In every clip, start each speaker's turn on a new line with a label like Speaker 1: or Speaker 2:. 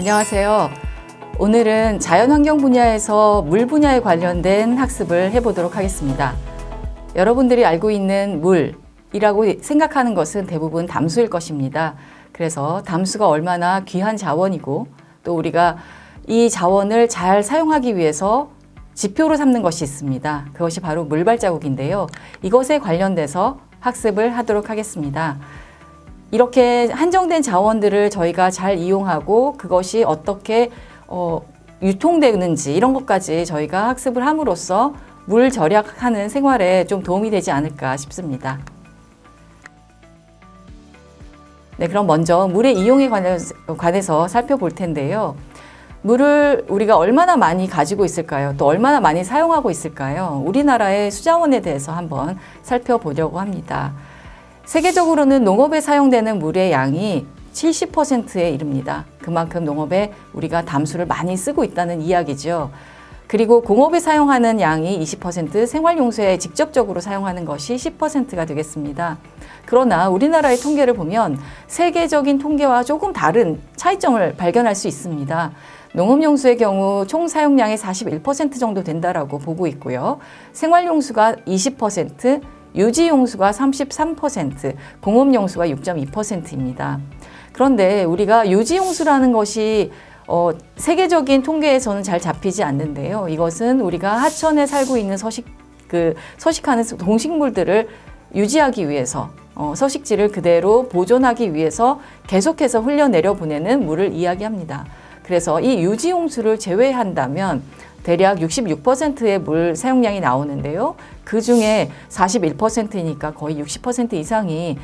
Speaker 1: 안녕하세요. 오늘은 자연환경 분야에서 물 분야에 관련된 학습을 해보도록 하겠습니다. 여러분들이 알고 있는 물이라고 생각하는 것은 대부분 담수일 것입니다. 그래서 담수가 얼마나 귀한 자원이고 또 우리가 이 자원을 잘 사용하기 위해서 지표로 삼는 것이 있습니다. 그것이 바로 물발자국인데요. 이것에 관련돼서 학습을 하도록 하겠습니다. 이렇게 한정된 자원들을 저희가 잘 이용하고 그것이 어떻게 유통되는지 이런 것까지 저희가 학습을 함으로써 물 절약하는 생활에 좀 도움이 되지 않을까 싶습니다. 네, 그럼 먼저 물의 이용에 관해서 살펴볼 텐데요. 물을 우리가 얼마나 많이 가지고 있을까요? 또 얼마나 많이 사용하고 있을까요? 우리나라의 수자원에 대해서 한번 살펴보려고 합니다. 세계적으로는 농업에 사용되는 물의 양이 70%에 이릅니다. 그만큼 농업에 우리가 담수를 많이 쓰고 있다는 이야기죠. 그리고 공업에 사용하는 양이 20%, 생활용수에 직접적으로 사용하는 것이 10%가 되겠습니다. 그러나 우리나라의 통계를 보면 세계적인 통계와 조금 다른 차이점을 발견할 수 있습니다. 농업용수의 경우 총 사용량의 41% 정도 된다라고 보고 있고요. 생활용수가 20%, 유지용수가 33%, 공업용수가 6.2%입니다. 그런데 우리가 유지용수라는 것이 세계적인 통계에서는 잘 잡히지 않는데요. 이것은 우리가 하천에 살고 있는 서식하는 동식물들을 유지하기 위해서 서식지를 그대로 보존하기 위해서 계속해서 흘려내려 보내는 물을 이야기합니다. 그래서 이 유지용수를 제외한다면 대략 66%의 물 사용량이 나오는데요. 그 중에 41%니까 거의 60% 이상이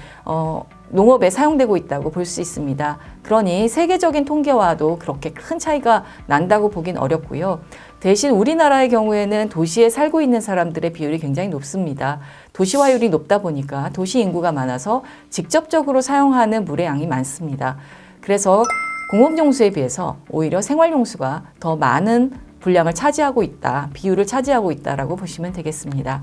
Speaker 1: 농업에 사용되고 있다고 볼 수 있습니다. 그러니 세계적인 통계와도 그렇게 큰 차이가 난다고 보긴 어렵고요. 대신 우리나라의 경우에는 도시에 살고 있는 사람들의 비율이 굉장히 높습니다. 도시화율이 높다 보니까 도시 인구가 많아서 직접적으로 사용하는 물의 양이 많습니다. 그래서 공업용수에 비해서 오히려 생활용수가 더 많은 분량을 차지하고 있다, 비율을 차지하고 있다라고 보시면 되겠습니다.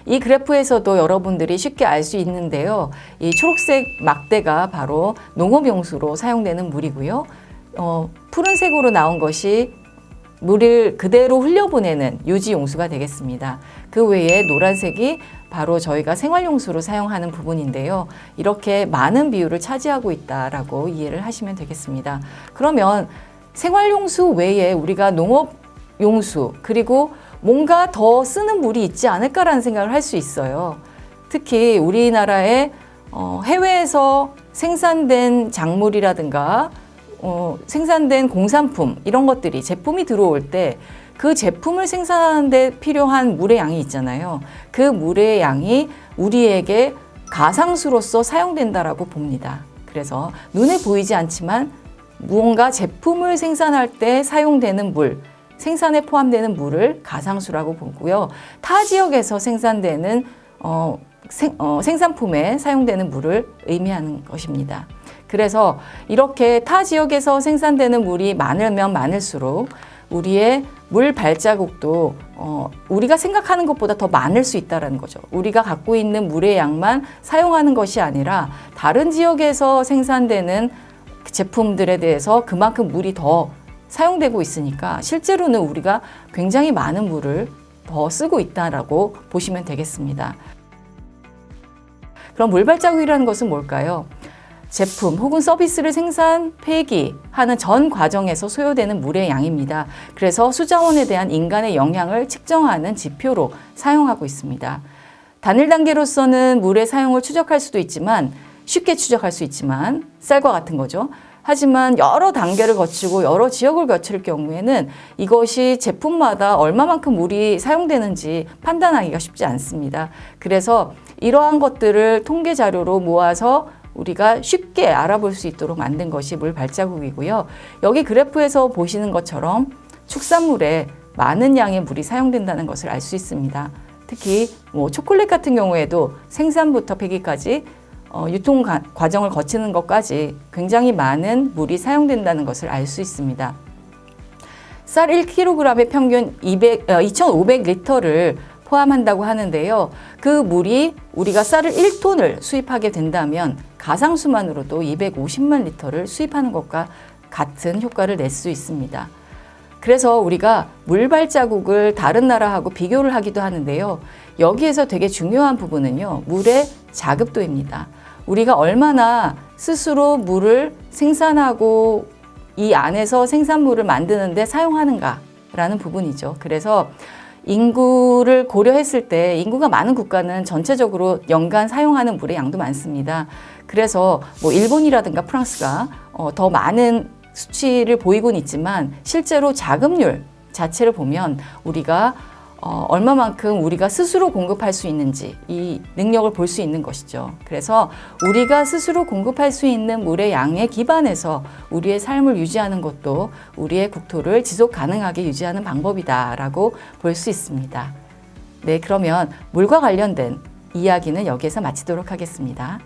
Speaker 1: 이 그래프에서도 여러분들이 쉽게 알 수 있는데요. 이 초록색 막대가 바로 농업용수로 사용되는 물이고요. 푸른색으로 나온 것이 물을 그대로 흘려보내는 유지용수가 되겠습니다. 그 외에 노란색이 바로 저희가 생활용수로 사용하는 부분인데요. 이렇게 많은 비율을 차지하고 있다라고 이해를 하시면 되겠습니다. 그러면 생활용수 외에 우리가 농업용수 그리고 뭔가 더 쓰는 물이 있지 않을까라는 생각을 할 수 있어요. 특히 우리나라의 해외에서 생산된 작물이라든가 생산된 공산품 이런 것들이 제품이 들어올 때 그 제품을 생산하는 데 필요한 물의 양이 있잖아요. 그 물의 양이 우리에게 가상수로서 사용된다라고 봅니다. 그래서 눈에 보이지 않지만 무언가 제품을 생산할 때 사용되는 물, 생산에 포함되는 물을 가상수라고 보고요. 타 지역에서 생산되는 생산품에 사용되는 물을 의미하는 것입니다. 그래서 이렇게 타 지역에서 생산되는 물이 많으면 많을수록 우리의 물 발자국도 우리가 생각하는 것보다 더 많을 수 있다는 거죠. 우리가 갖고 있는 물의 양만 사용하는 것이 아니라 다른 지역에서 생산되는 제품들에 대해서 그만큼 물이 더 사용되고 있으니까 실제로는 우리가 굉장히 많은 물을 더 쓰고 있다라고 보시면 되겠습니다. 그럼 물발자국이라는 것은 뭘까요? 제품 혹은 서비스를 생산, 폐기하는 전 과정에서 소요되는 물의 양입니다. 그래서 수자원에 대한 인간의 영향을 측정하는 지표로 사용하고 있습니다. 단일 단계로서는 물의 사용을 추적할 수도 있지만 쉽게 추적할 수 있지만 쌀과 같은 거죠. 하지만 여러 단계를 거치고 여러 지역을 거칠 경우에는 이것이 제품마다 얼마만큼 물이 사용되는지 판단하기가 쉽지 않습니다. 그래서 이러한 것들을 통계 자료로 모아서 우리가 쉽게 알아볼 수 있도록 만든 것이 물 발자국이고요. 여기 그래프에서 보시는 것처럼 축산물에 많은 양의 물이 사용된다는 것을 알 수 있습니다. 특히 초콜릿 같은 경우에도 생산부터 폐기까지 유통 과정을 거치는 것까지 굉장히 많은 물이 사용된다는 것을 알 수 있습니다. 쌀 1kg의 평균 2,500리터를 포함한다고 하는데요. 그 물이 우리가 쌀을 1톤을 수입하게 된다면 가상수만으로도 250만 리터를 수입하는 것과 같은 효과를 낼 수 있습니다. 그래서 우리가 물 발자국을 다른 나라하고 비교를 하기도 하는데요. 여기에서 되게 중요한 부분은요. 물의 자급도입니다. 우리가 얼마나 스스로 물을 생산하고 이 안에서 생산물을 만드는데 사용하는가라는 부분이죠. 그래서 인구를 고려했을 때 인구가 많은 국가는 전체적으로 연간 사용하는 물의 양도 많습니다. 그래서 뭐 일본이라든가 프랑스가 더 많은 수치를 보이곤 있지만 실제로 자급률 자체를 보면 우리가 얼마만큼 우리가 스스로 공급할 수 있는지 이 능력을 볼 수 있는 것이죠. 그래서 우리가 스스로 공급할 수 있는 물의 양에 기반해서 우리의 삶을 유지하는 것도 우리의 국토를 지속 가능하게 유지하는 방법이다라고 볼 수 있습니다. 네, 그러면 물과 관련된 이야기는 여기에서 마치도록 하겠습니다.